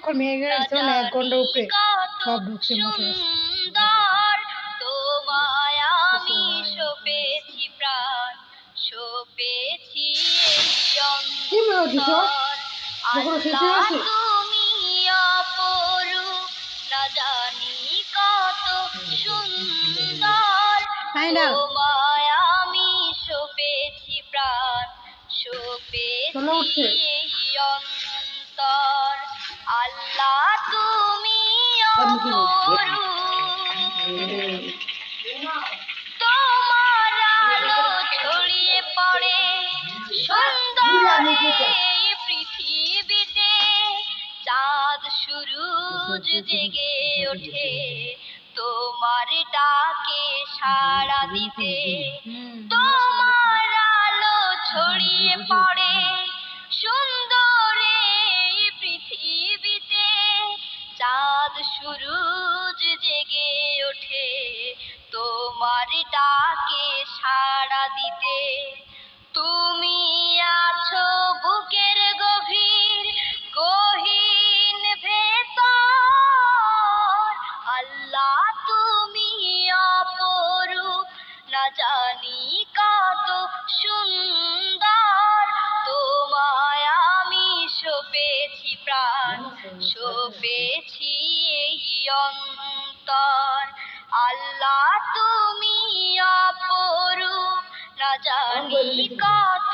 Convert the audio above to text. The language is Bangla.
অনেকক্ষণ মেঘে গেছিল না, 1 ঘন্টার উপরে সব ঢুকছে মশা। সুন্দর তোমায় আমি সপেছি প্রাণ, সপেছি কি মেয়ে দিছ? আল্লাহ তুমি অপরূপ, না জানি কত সুন্দর তোমায় আমি সপেছি প্রাণ, সপেছি অন্তর। আল্লাহ তুমি অপরূপ, তোমার আলো ছড়িয়ে পড়ে সুন্দর এই পৃথিবীতে, চাঁদ সূরজ জেগে ওঠে তোমার ডাকে সাড়া দিতে। তোমার আলো ছড়িয়ে পড়ে সুন্দর এই পৃথিবীতে, চাঁদ সূরজ জেগে ওঠে তোমার ডাকে সাড়া দিতে। তুমি আছো বুকের গভীর গহীন ভেতর, আল্লাহ তুমি অপরূপ, না জানি কত সুন্দর তোমায় আমি সপেছি প্রাণ, সপেছি এই অন্তর। আল্লাহ তুমি অপরূপ, না জানি কত